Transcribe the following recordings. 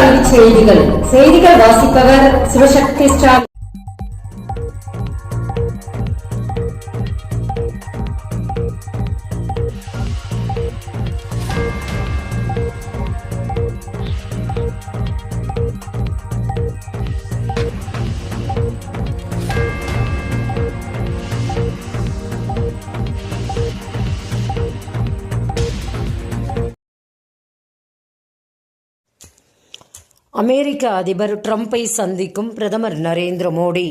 கல்வி செய்திகள். செய்திகள் வாசிப்பவர் சிவசக்தி ஸ்டாலின். அமெரிக்க அதிபர் ட்ரம்பை சந்திக்கும் பிரதமர் நரேந்திர மோடி.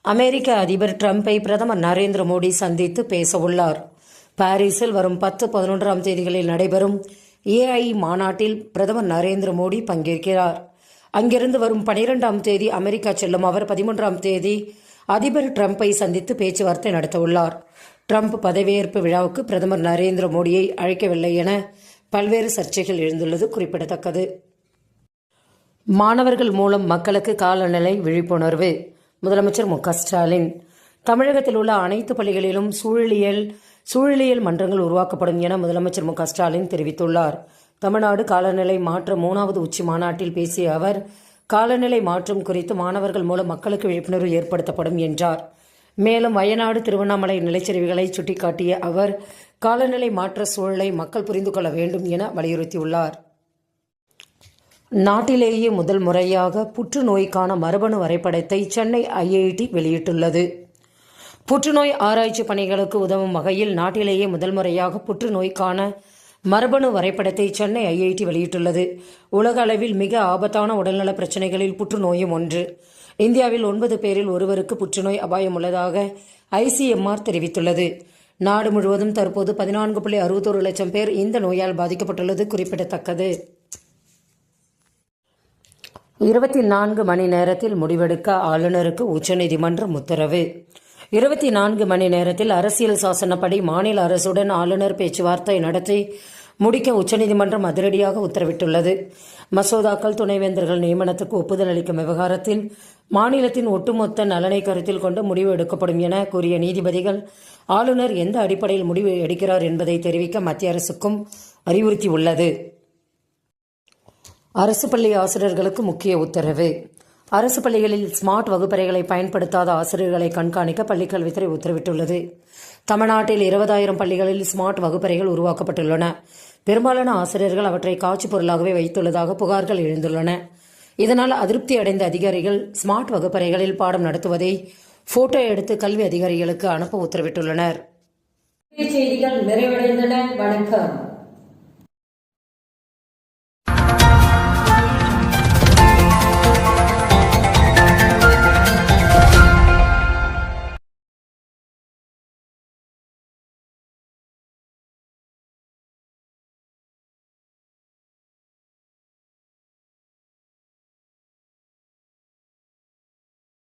அமெரிக்க அதிபர் ட்ரம்பை பிரதமர் நரேந்திர மோடி சந்தித்து பேசவுள்ளார். பாரிஸில் வரும் 10-11 தேதிகளில் நடைபெறும் AI மாநாட்டில் பிரதமர் நரேந்திர மோடி பங்கேற்கிறார். அங்கிருந்து வரும் 12ஆம் தேதி அமெரிக்கா செல்லும் அவர் 13ஆம் தேதி அதிபர் ட்ரம்பை சந்தித்து பேச்சுவார்த்தை நடத்தவுள்ளார். ட்ரம்ப் பதவியேற்பு விழாவுக்கு பிரதமர் நரேந்திர மோடியை அழைக்கவில்லை என பல்வேறு சர்ச்சைகள் எழுந்துள்ளது குறிப்பிடத்தக்கது. மாணவர்கள் மூலம் மக்களுக்கு காலநிலை விழிப்புணர்வு. முதலமைச்சர் மு.க.ஸ்டாலின். தமிழகத்தில் உள்ள அனைத்து பள்ளிகளிலும் சூழலியல் மன்றங்கள் உருவாக்கப்படும் என முதலமைச்சர் மு.க.ஸ்டாலின் தெரிவித்துள்ளார். தமிழ்நாடு காலநிலை மாற்ற 3வது உச்சி மாநாட்டில் பேசிய அவர், காலநிலை மாற்றம் குறித்து மாணவர்கள் மூலம் மக்களுக்கு விழிப்புணர்வு ஏற்படுத்தப்படும் என்றார். மேலும் வயநாடு, திருவண்ணாமலை நிலச்சரிவுகளை சுட்டிக்காட்டிய அவர், காலநிலை மாற்ற சூழலை மக்கள் புரிந்து கொள்ள வேண்டும் என வலியுறுத்தியுள்ளார். நாட்டிலேயே முதல் முறையாக புற்றுநோய்க்கான மரபணு வரைபடத்தை சென்னை IIT வெளியிட்டுள்ளது. புற்றுநோய் ஆராய்ச்சி பணிகளுக்கு உதவும் வகையில் நாட்டிலேயே முதல் முறையாக புற்றுநோய்க்கான மரபணு வரைபடத்தை சென்னை IIT வெளியிட்டுள்ளது. உலக அளவில் மிக ஆபத்தான உடல்நல பிரச்சினைகளில் புற்றுநோயும் ஒன்று. இந்தியாவில் 9 பேரில் ஒருவருக்கு புற்றுநோய் அபாயம் உள்ளதாக ICMR தெரிவித்துள்ளது. நாடு முழுவதும் தற்போது 14.61 லட்சம் பேர் இந்த நோயால் பாதிக்கப்பட்டுள்ளது குறிப்பிடத்தக்கது. 24 மணி நேரத்தில் முடிவெடுக்க ஆளுநருக்கு உச்சநீதிமன்றம் உத்தரவு. 24 மணி நேரத்தில் அரசியல் சாசனப்படி மாநில அரசுடன் ஆளுநர் பேச்சுவார்த்தை நடத்தி முடிக்க உச்சநீதிமன்றம் அதிரடியாக உத்தரவிட்டுள்ளது. மசோதாக்கள், துணைவேந்தர்கள் நியமனத்துக்கு ஒப்புதல் அளிக்கும் விவகாரத்தில் மாநிலத்தின் ஒட்டுமொத்த நலனை கருத்தில் கொண்டு முடிவு எடுக்கப்படும் என கூறிய நீதிபதிகள், ஆளுநர் எந்த அடிப்படையில் முடிவு எடுக்கிறார் என்பதை தெரிவிக்க மத்திய அரசுக்கும் அறிவுறுத்தியுள்ளது. அரசு பள்ளி ஆசிரியர்களுக்கு முக்கிய உத்தரவு. அரசு பள்ளிகளில் ஸ்மார்ட் வகுப்பறைகளை பயன்படுத்தாத ஆசிரியர்களை கண்காணிக்க பள்ளிக்கல்வித்துறை உத்தரவிட்டுள்ளது. தமிழ்நாட்டில் 20,000 பள்ளிகளில் ஸ்மார்ட் வகுப்பறைகள் உருவாக்கப்பட்டுள்ளன. பெரும்பாலான ஆசிரியர்கள் அவற்றை காட்சி பொருளாகவே வைத்துள்ளதாக புகார்கள் எழுந்துள்ளன. இதனால் அதிருப்தி அடைந்த அதிகாரிகள் ஸ்மார்ட் வகுப்பறைகளில் பாடம் நடத்துவதை போட்டோ எடுத்து கல்வி அதிகாரிகளுக்கு அனுப்ப உத்தரவிட்டுள்ளனர். செய்திகள் நிறைவடைந்தன. வணக்கம்.